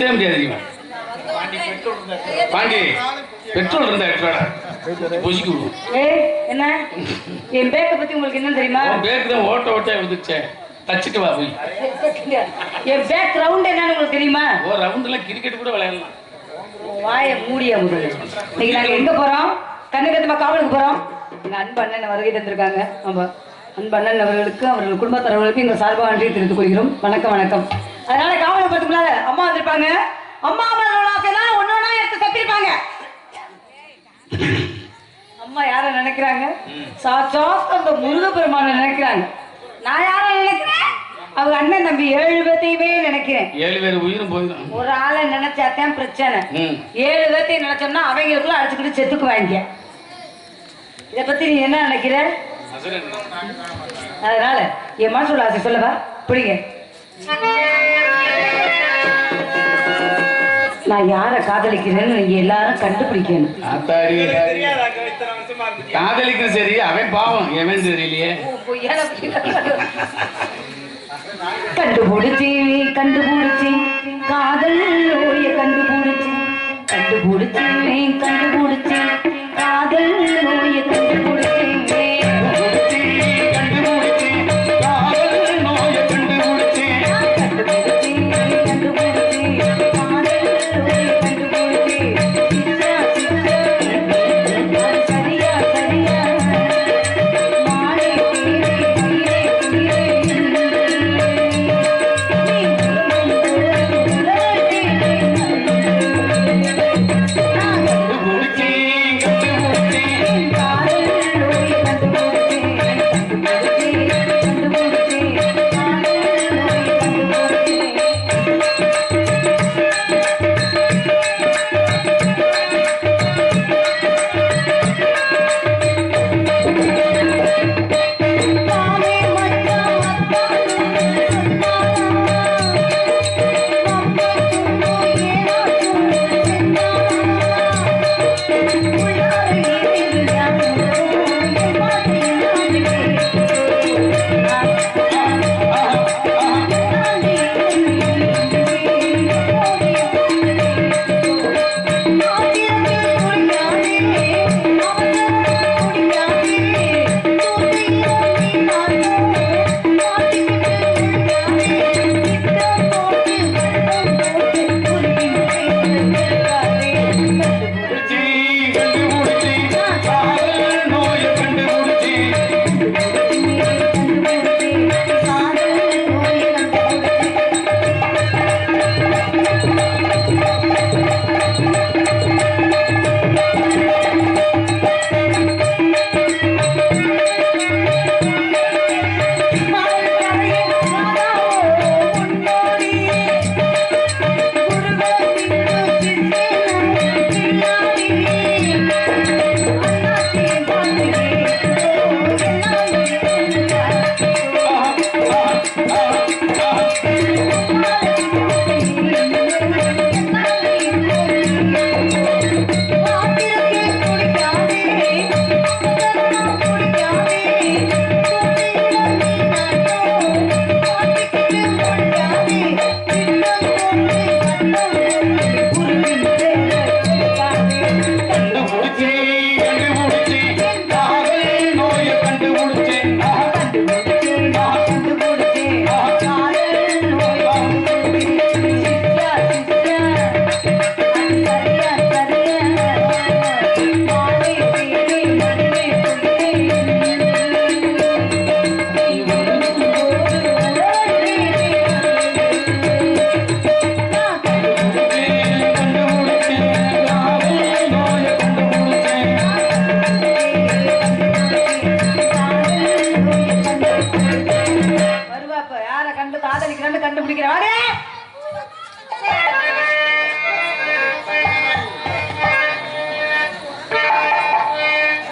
நிறுத்தவே முடியாது. பாண்டி பெட்ரோல் இருந்தா பொசிக்க விடுவோம். என்ன என் பேக்கை பத்தி உங்களுக்கு என்ன தெரியுமா? பேக் தான் ஓட்ட ஓட்ட வந்துச்சேன். தச்சுட்டு வா போய். என் பேக் ரவுண்ட் என்னன்னு உங்களுக்கு தெரியுமா? ஓ ரவுண்ட்ல கிரிக்கெட் கூட விளையாடலாம். வாய மூடியா முதல்ல. இன்னைக்கு நாங்க எங்க போறோம்? கண்ணகத்தமா காவலுக்கு போறோம். எங்க அன்பு அண்ணன் வருகை தந்திருக்காங்க. ஆமா, அன்பு அண்ணன் அவர்களுக்கு அவர்கள் குடும்பத்தவர்களுக்கு எங்க சார்பாக நன்றி தெரிவித்துக் கொள்கிறோம். வணக்கம் வணக்கம். அதனால காவலுக்கு போறதுக்குள்ள அம்மா வந்திருப்பாங்க. அம்மா அம்மா ஒன்னொன்னா எடுத்து தப்பிருப்பாங்க. அம்மா யார நினைக்கிறாங்க? சாட்சாத் அந்த முருகப்பெருமான நினைக்கிறாங்க. நான் யார நினைக்கிறேன்? அவங்க அண்ணன் தம்பி 7 பேர்த்தையுமே நினைக்கிறேன். 7 பேர் உயிரும் போயிடும். ஒரு ஆளை நினைச்சாத்தான் பிரச்சனை. 7 பேர்த்தையும் நினைச்சோம்னா அவங்களுக்குள்ள அடிச்சுக்கிட்டு செத்துக்குவாங்க. இதை பத்தி நீ என்ன நினைக்கிற? அதனால என் மனசுல ஆசை சொல்லவா? பிடிங்க. நான் யார காதலிக்கிறேன்னு நீங்க எல்லாரும் கண்டுபிடிக்கணும். காதலிக்கிற சரி, அவன் பாவம் எவன் தெரியலையே. கண்டுபிடிச்சி கண்டுபிடிச்சி காதல் நோய கண்டுபிடிச்சி கண்டுபிடிச்சி கண்டுபிடிச்சி காதல் நோய கண்டுபிடிச்சி கண்டுபிடிக்கிறேன்.